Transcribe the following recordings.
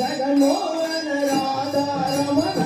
जगन्मोहन राधा रमण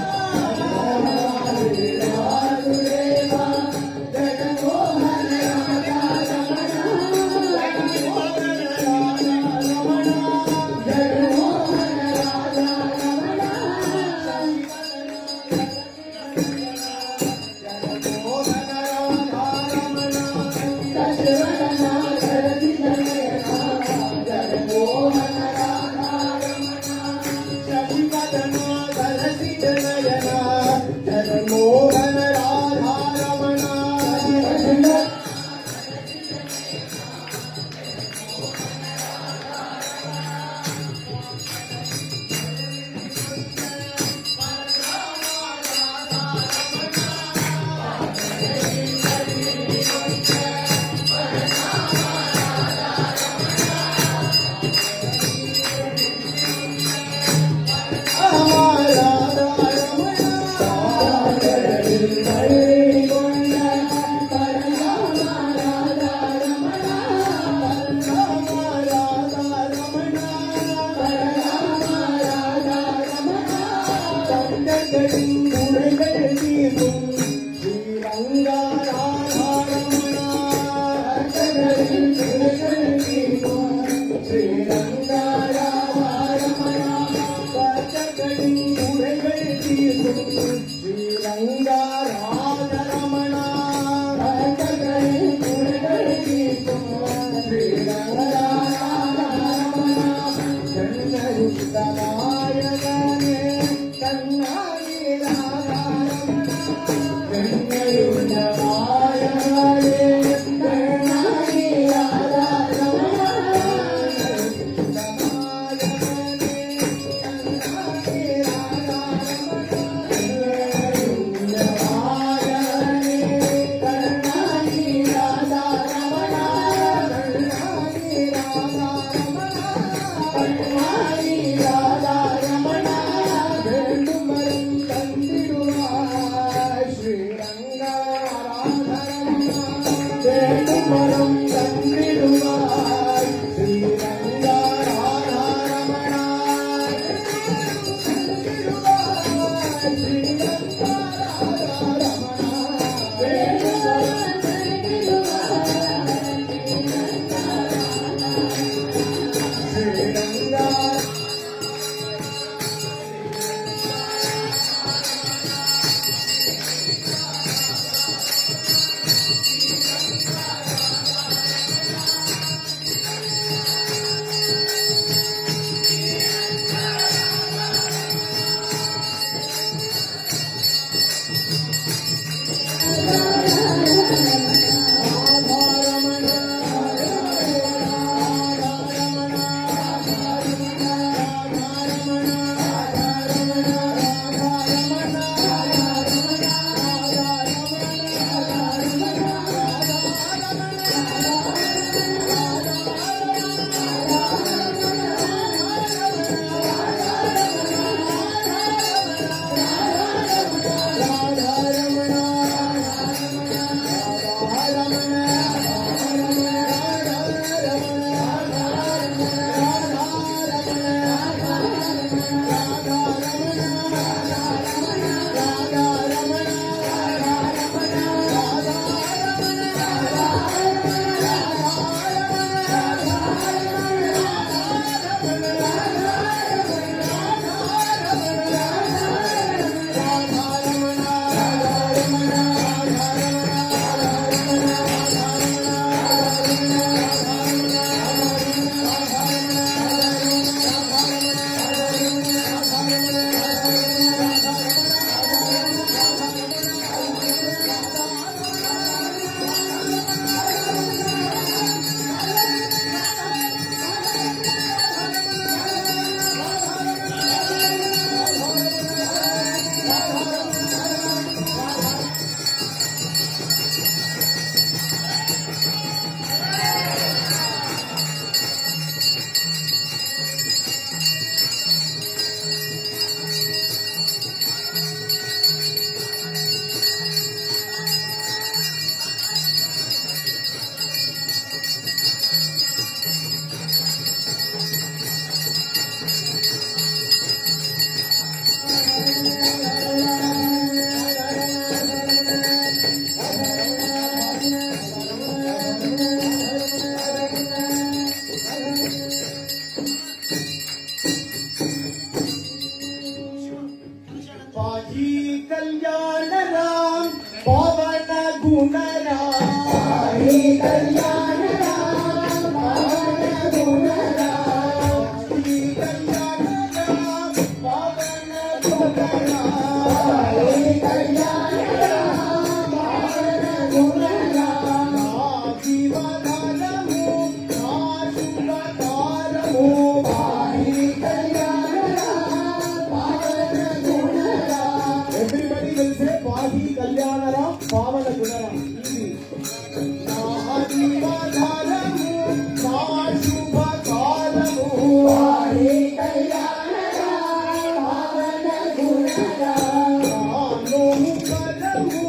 వారి కళ్యాణరామ పవన గుణరామ ఆమెను బలము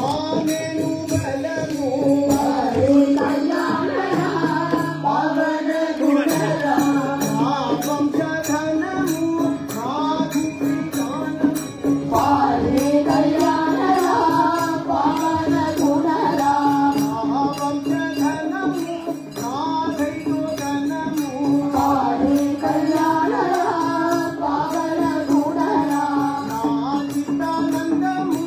ఆమెను బలము వారి కళ్యాణరామ పవన గుణరామ వంశధనము సాధు విధానము వారి కళ్యాణరామ పవన గుణరామ వంశధనము సాధైతో ధనము వారి కళ్యాణరామ పవన గుణరామ చిత్తానందము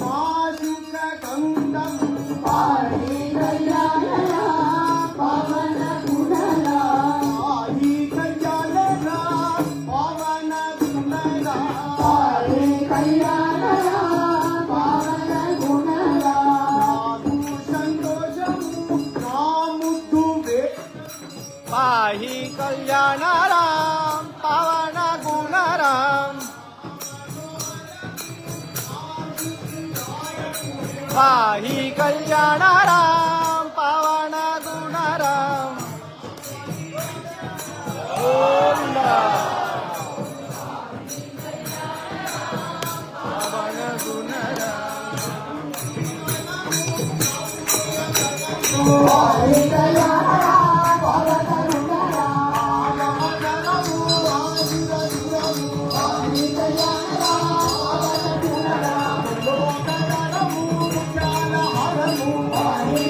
మాసుక కందము వారి కళ్యాణరామ పవన గుణరామ ఆది కళ్యాణరామ పవన గుణరామ వారి కళ్యాణరామ పవన గుణరామ సంతోషము రాముద్దువే पाही कल्याणाराम पावन गुणराम पाही कल्याणाराम पावन गुणराम गोविंदा पावन गुणराम వారి కళ్యాణరామ పవన గుణరామ వారి కళ్యాణరామ పవన గుణరామ వారి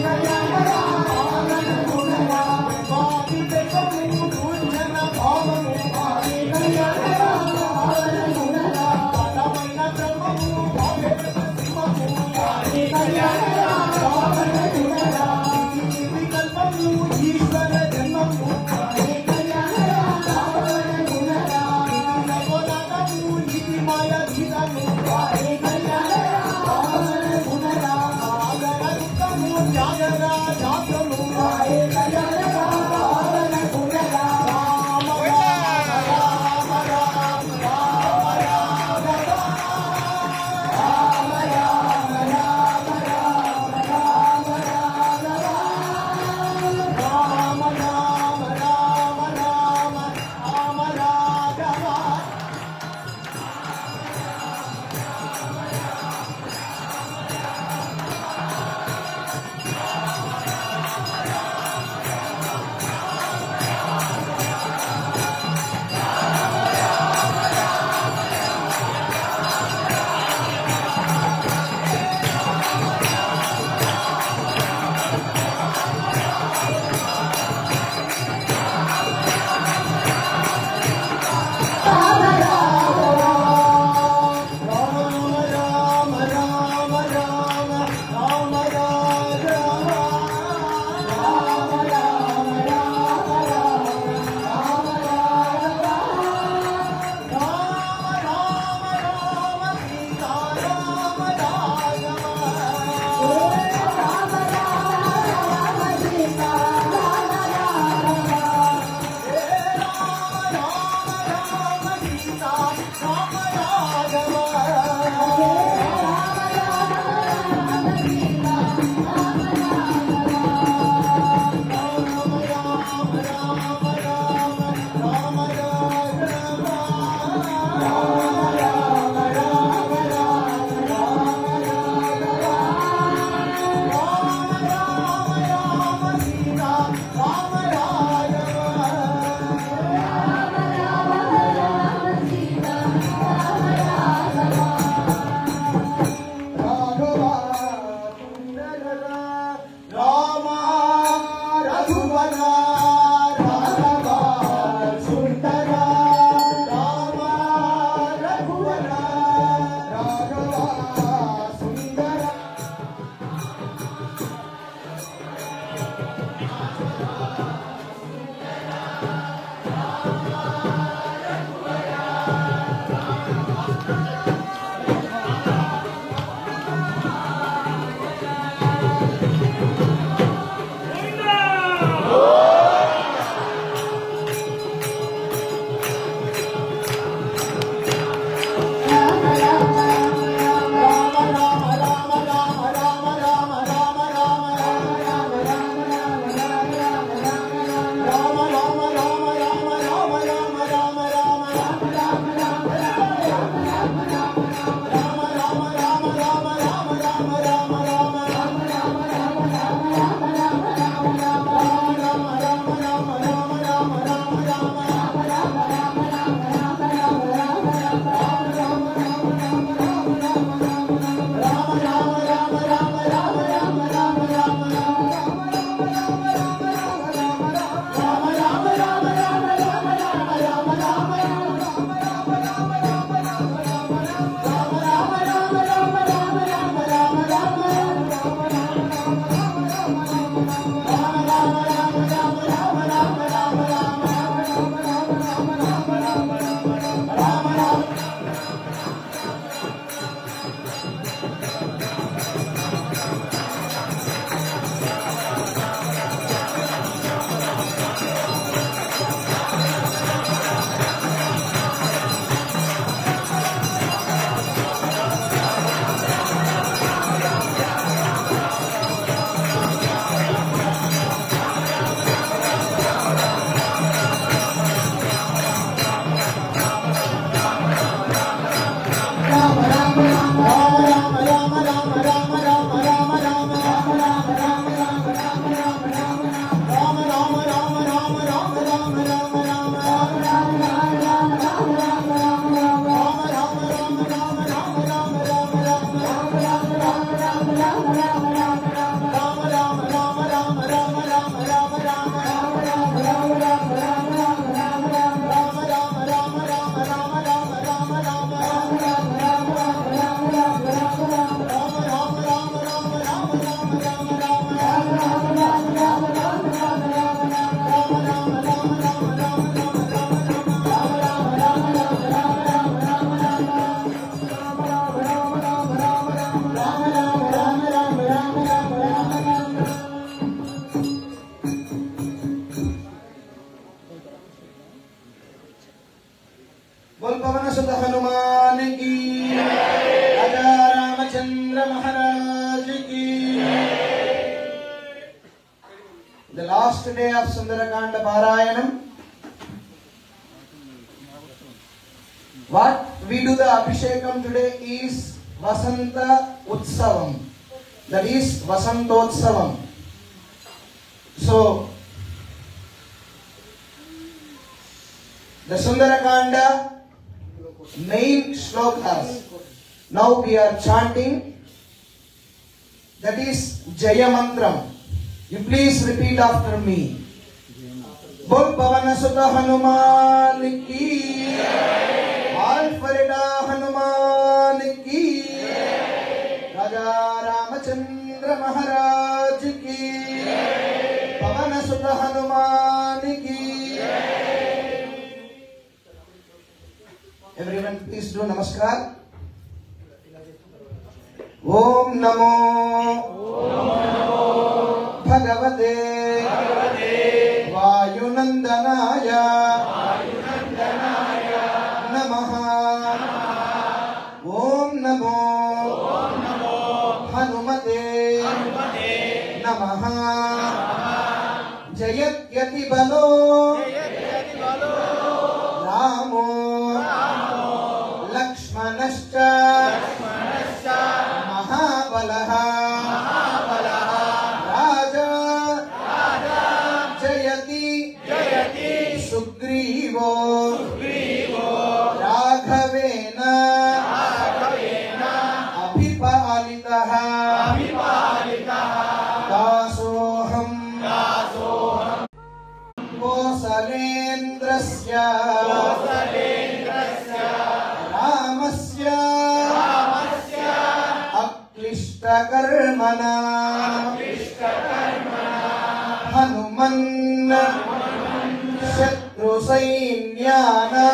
last day of Sundarakanda Parayanam. What we do the Abhishekam today is Vasanta Utsavam. That is Vasantotsavam. So, the Sundarakanda main shlokas. Now we are chanting. That is Jaya Mantram. You please repeat after me. Bol Pavana Sutta Hanuman ki, Alfareda Hanuman ki, Raja Ramachandra Maharaj ki, Pavana Sutta Hanuman ki. Everyone please do namaskar. Om Namo Bhagavate Vayunandanaya Namaha. Om Namo Hanumate Namaha. Jayat Yati Balo Ramo Lakshmanascha Mahabalaha Raja Jayati Sugrivo Raghavena Abhipalitaha Dasoham Kosalendrasya Ramasya Aklishtakarmana Hanuman Shatru Sainyana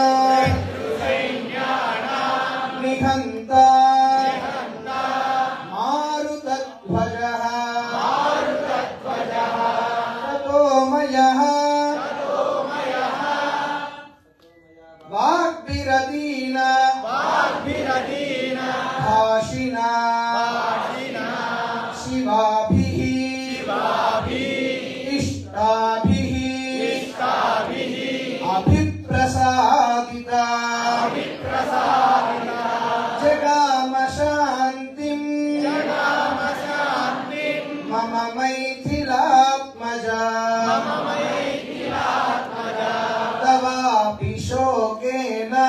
Nihanta Marutatvajaha Tatomayaha Vagbiradina Bhashina Shivabhihi Ishtabhihi Abhiprasadita Jagama Shantim Mama Maithilapmaja Tavapi Shokena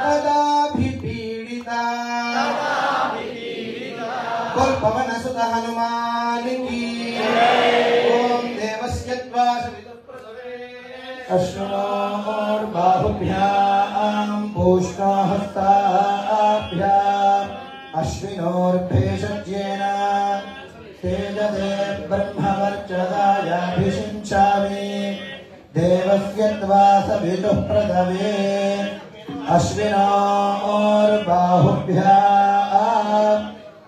Tadapi Pidita Bol Pavana Sutta Hanuman ki. Om Devasya Ashwinor Bahubhyam Pushkahastabhyam Ashwinor Bheshajyena Tejade Brahmavarchadaya Bhishinchami Devasya Dvasaviduh Pradave Ashwinor Bahubhyam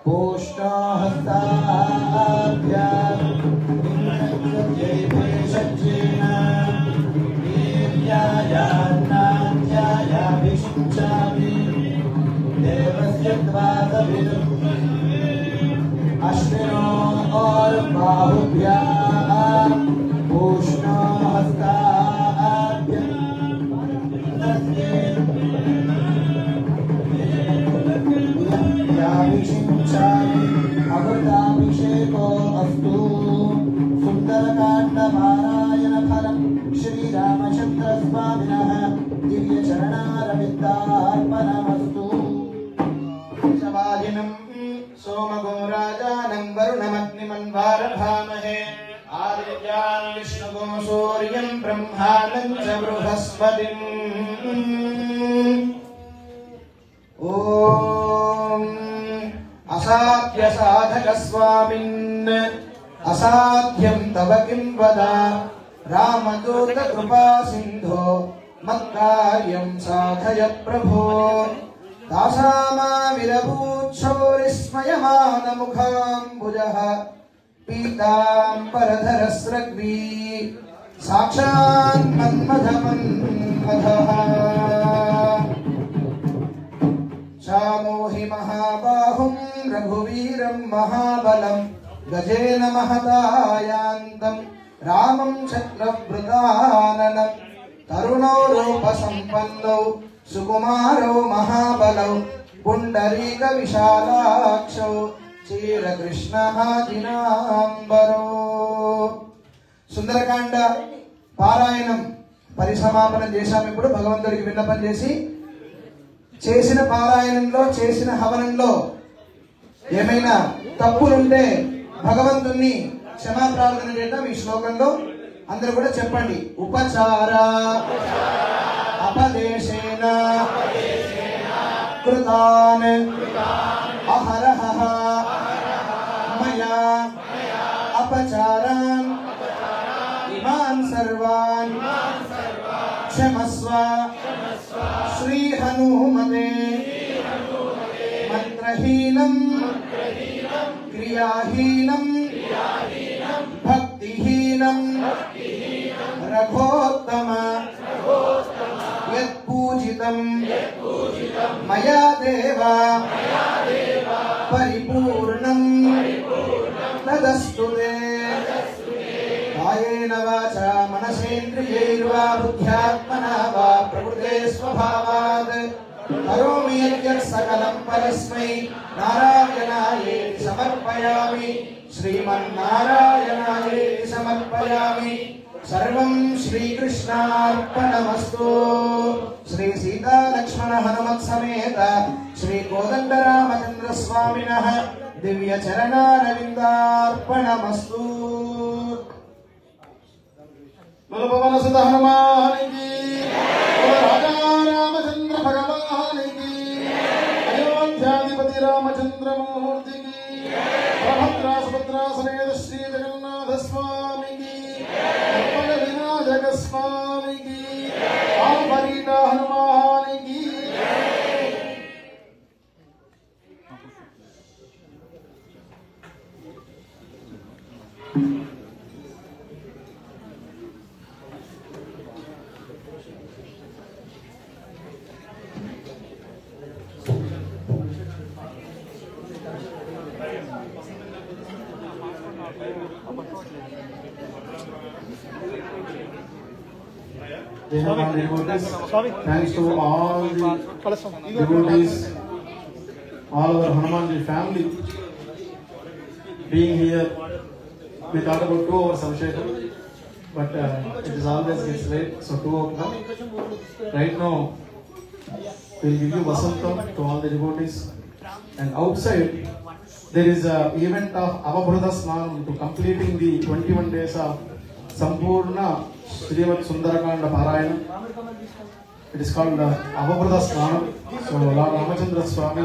Pushkahastabhyam Jai Bheshajyena Jaya Vishinchami Devasya Dvasaviduh Ashvino or Bahubhyam Pushno Hastabhyam Jaya Vishinchami Amrutabhisheko Astu Sundarakanda Parayana Phalam Shri Ramachandra Swaminah Divya Charanaravindharpanamastu. Shavadinam Somagom Rajanam Varunamagniman Varabhamahe Adityan Vishnugom Suryam Brahmanam Cha Bruhaspatim. Om Asadhya Sadhaka Swamin Asadhyam Tava Kim Vada Ramadota Krupa Sindho Matkaryam Sadhaya Prabho Dasama Virabhut Shorismayamana Mukham Bujaha Pitam Paradharasragvi Sakshan Manmadhaman Madhaha Shamohi Mahabahum Raghuviram Mahabalam Gajen महतायान्तं रामं चक्रवृताननं तरुणौ रूपसम्पन्नौ सुकुमारौ महाबलौ पुण्डरीकविशालाक्षौ चीरकृष्णः दिनाम्बरो। సుందరకాండ పారాయణం పరిసమాపనం చేశాము. ఇప్పుడు భగవంతుడికి విన్నపం చేసి చేసిన పారాయణంలో చేసిన హవనంలో ఏమైనా తప్పులుంటే భగవంతుణ్ణి క్షమాప్రార్థన చేద్దాం. ఈ శ్లోకంలో అందరూ కూడా చెప్పండి. ఉపచార అపదేశేన కృతాన్ అహరహ మయా అపచారాన్ ఇమాన్ సర్వాన్ క్షమస్వ శ్రీ హనుమతే మంత్రహీనం క్రియాహీనం భక్తిహీనం రఘోత్తమ యత్పూజితం మయా దేవ పరిపూర్ణం తదస్తు తే కాయేన వాచా మనసేంద్రియైర్వా బుద్ధ్యాత్మనా వా ప్రకృతే స్వభావాత్ కరోమి యత్ సకలం పరస్మై నారాయణాయేతి సమర్పయామి. శ్రీమన్నారాయణాయేతి సమర్పయామి. సర్వం శ్రీకృష్ణార్పణమస్తు. శ్రీ సీతా లక్ష్మణ హనుమత్ సమేత శ్రీ కోదండరామచంద్ర స్వామినః దివ్య చరణారవిందార్పణమస్తు. పవన సుత హనుమానికి రాజా రామచంద్ర భగవానికి అయోధ్యాధిపతి రామచంద్రమూర్తికి ప్రభద్రా సుభద్రా సమేత శ్రీ జగన్నాథ స్వామికి కల్పక వినాయక స్వామికి ఆంబరీట హనుమానికి. Thanks to all the devotees, all our Hanumanji family being here. We thought about 2 hours Abhishekam, but it is always gets late, so 2 o'clock. Right now, we'll give you Vasantam to all the devotees, and outside there is an event of Avabhrata Snanam to completing the 21 days of Sampurna Srimad Sundarakanda Parayana. It is called Avabhrata Snanam. So Lord Ramachandra Swami